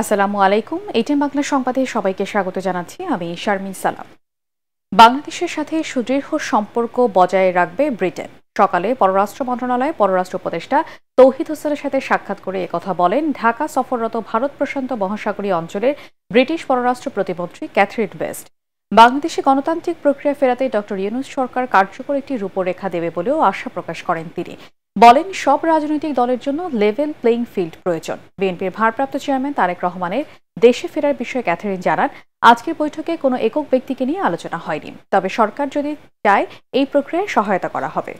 আসসালামু আলাইকুম। এটিএন বাংলা সংবাদে সবাইকে স্বাগত জানাচ্ছি। আমি শারমিন সালাম। বাংলাদেশের সাথে সুদৃঢ় সম্পর্ক বজায় রাখবে ব্রিটেন। সকালে পররাষ্ট্র মন্ত্রণালয়ে পররাষ্ট্র উপদেষ্টা তৌহিদ হোসেনের সাথে সাক্ষাৎ করে একথা বলেন ঢাকা সফররত ভারত প্রশান্ত মহাসাগরীয় অঞ্চলের ব্রিটিশ পররাষ্ট্র প্রতিমন্ত্রী ক্যাথরিন বেস্ট। বাংলাদেশে গণতান্ত্রিক প্রক্রিয়া ফেরাতে ডক্টর ইউনূস সরকার কার্যকর একটি রূপরেখা দেবে বলেও আশা প্রকাশ করেন তিনি। বলেন সব রাজনৈতিক দলের জন্য লেভেল প্লেইং ফিল্ড প্রয়োজন। বিএনপির ভারপ্রাপ্ত চেয়ারম্যান তারেক রহমানের দেশে ফেরার বিষয়ে ক্যাথরিন জানান, আজকের বৈঠকে কোনো একক ব্যক্তিকে নিয়ে আলোচনা হয়নি, তবে সরকার যদি চায় এই প্রক্রিয়ায় সহায়তা করা হবে।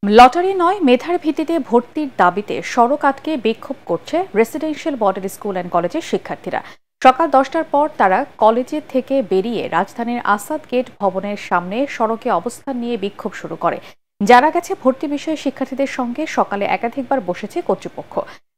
লটারি নয়, মেধার ভিত্তিতে ভর্তির দাবিতে সড়ক আটকে বিক্ষোভ করছে রেসিডেন্সিয়াল মডেল স্কুল অ্যান্ড কলেজের শিক্ষার্থীরা। সকাল 10টার পর তারা কলেজে থেকে বেরিয়ে রাজধানীর আসাদ গেট ভবনের সামনে সড়কে অবস্থান নিয়ে বিক্ষোভ শুরু করে। জানা গেছে, ভর্তি বিষয়ে শিক্ষার্থীদের সঙ্গে সকালে একাধিকবার বসেছে কর্তৃপক্ষ।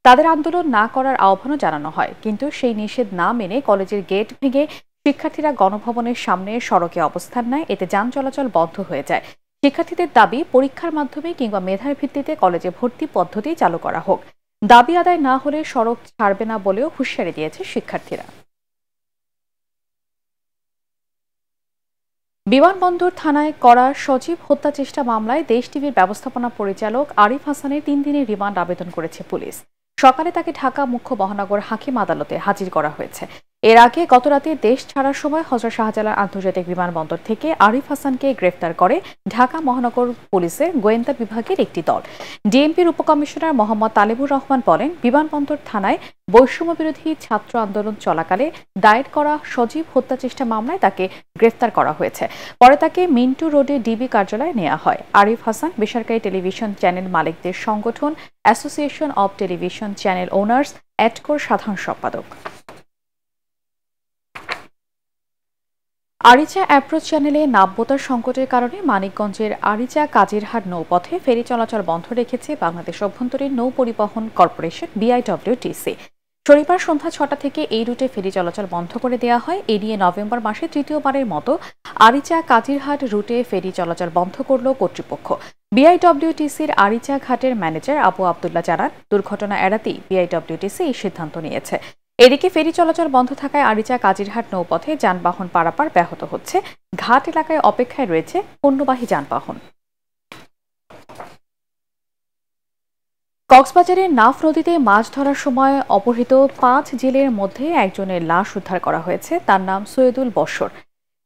তাদের আন্দোলন না করার আহ্বানও জানানো হয়, কিন্তু সেই নিষেধ না মেনে কলেজের গেট ভেঙে শিক্ষার্থীরা গণভবনের সামনে সড়কে অবস্থান নেয়। এতে যান চলাচল বন্ধ হয়ে যায়। শিক্ষার্থীদের দাবি, পরীক্ষার মাধ্যমে কিংবা মেধার ভিত্তিতে কলেজে ভর্তি পদ্ধতি চালু করা হোক। দাবি আদায় না হলে সড়ক ছাড়বে না বলেও হুঁশিয়ারি দিয়েছে শিক্ষার্থীরা। বিমানবন্দর থানায় করা সজীব হত্যা চেষ্টা মামলায় দেশ টিভির ব্যবস্থাপনা পরিচালক আরিফ হাসানের 3 দিনের রিমান্ড আবেদন করেছে পুলিশ। সকালে তাকে ঢাকা মুখ্য মহানগর হাকিম আদালতে হাজির করা হয়েছে। এর আগে গতরাতে দেশ ছাড়ার সময় হযরত শাহজালাল আন্তর্জাতিক বিমানবন্দর থেকে আরিফ হাসানকে গ্রেফতার করে ঢাকা মহানগর পুলিশের গোয়েন্দা বিভাগের একটি দল। ডিএমপির উপকমিশনার মোহাম্মদ তালেবুর রহমান বলেন, বিমানবন্দর থানায় বৈষম্য বিরোধী ছাত্র আন্দোলন চলাকালে দায়ের করা সজীব হত্যা চেষ্টা মামলায় তাকে গ্রেফতার করা হয়েছে। পরে তাকে মিন্টু রোডে ডিবি কার্যালয়ে নেওয়া হয়। আরিফ হাসান বেসরকারি টেলিভিশন চ্যানেল মালিকদের সংগঠন association of television channel owners অ্যাটকোর সাধারণ সম্পাদক। আরিচা অ্যাপ্রোচ চ্যানেলে নাব্যতার সংকটের কারণে মানিকগঞ্জের আরিচা কাজিরহাট নৌপথে ফেরি চলাচল বন্ধ রেখেছে বাংলাদেশ অভ্যন্তরীণ নৌ পরিবহন কর্পোরেশন বিআইডব্লিউটিসি। শনিবার সন্ধ্যা 6টা থেকে এই রুটে ফেরি চলাচল বন্ধ করে দেওয়া হয়। এ নিয়ে নভেম্বর মাসে তৃতীয়বারের মতো আরিচা কাজিরহাট রুটে ফেরি চলাচল বন্ধ করল কর্তৃপক্ষ। বিআইডব্লিউটিসির আরিচা ঘাটের ম্যানেজার আবু আবদুল্লাহ জানান, দুর্ঘটনা এড়াতেই বিআইডব্লিউটিসি এই সিদ্ধান্ত নিয়েছে। এদিকে ফেরি চলাচল বন্ধ থাকায় আরিচা কাজিরহাট নৌপথে যানবাহন পারাপার ব্যাহত হচ্ছে। ঘাট এলাকায় অপেক্ষায় রয়েছে পণ্যবাহী যানবাহন। কক্সবাজারের নাফ নদীতে মাছ ধরার সময় অপহৃত 5 জেলের মধ্যে একজনের লাশ উদ্ধার করা হয়েছে। তার নাম সৈয়দুল বশর।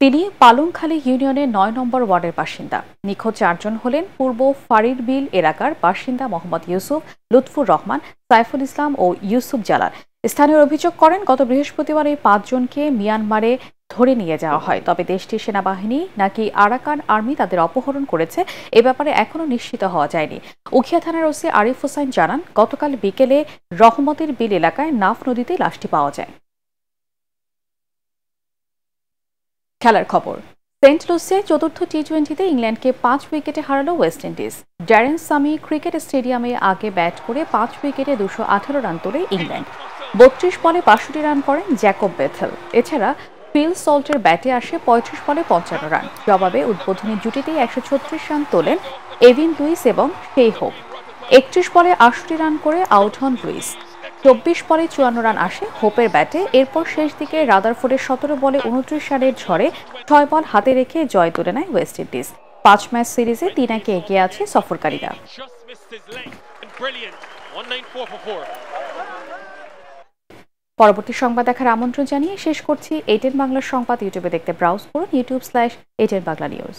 তিনি পালংখালী ইউনিয়নের 9 নম্বর ওয়ার্ডের বাসিন্দা। নিখোঁজ 4 জন হলেন পূর্ব ফারিরবিল এলাকার বাসিন্দা মোহাম্মদ ইউসুফ, লুৎফুর রহমান, সাইফুল ইসলাম ও ইউসুফ জালাল। স্থানীয় অভিযোগ করেন, গত বৃহস্পতিবার এই 5 জনকে মিয়ানমারে ধরে নিয়ে যাওয়া হয়, তবে দেশটির সেনাবাহিনী নাকি আরাকান আর্মি তাদের অপহরণ করেছে, এ ব্যাপারে এখনো নিশ্চিত হওয়া যায়নি। উখিয়া থানার ওসি আরিফ হোসাইন জানান, গতকাল বিকেলে রহমতের বিল এলাকায় নাফ নদীতে লাশটি পাওয়া যায়। খেলার খবর। সেন্ট লুসিয়ায় চতুর্থ টি-20তে ইংল্যান্ডকে 5 উইকেটে হারালো West Indies. Darren Sami cricket স্টেডিয়ামে আগে ব্যাট করে 5 উইকেটে 218 রান তোলে ইংল্যান্ড। 32 বলে 62 রান করেন জ্যাকব বেথেল। এছাড়া ফিল সল্টের ব্যাটে আসে 35 বলে 55 রান। জবাবে উদ্বোধনী জুটিতেই 136 রান তোলেন এভিন লুইস এবং শেই হোপ। 31 বলে 68 রান করে আউট হন লুইস। 24 বলে 54 রান আসে হোপের ব্যাটে। এরপর শেষ দিকে রাদারফোর্ডের 17 বলে 29 রানের ঝড়ে 6 বল হাতে রেখে জয় তুলে নেয় ওয়েস্ট ইন্ডিজ। 5 ম্যাচ সিরিজে 3-1 এগিয়ে আছে সফরকারীরা। পরবর্তী সংবাদ দেখার আমন্ত্রণ জানিয়ে শেষ করছি। এটিএন বাংলার সংবাদ ইউটিউবে দেখতে ব্রাউজ করুন youtube/এটিএন বাংলা নিউজ।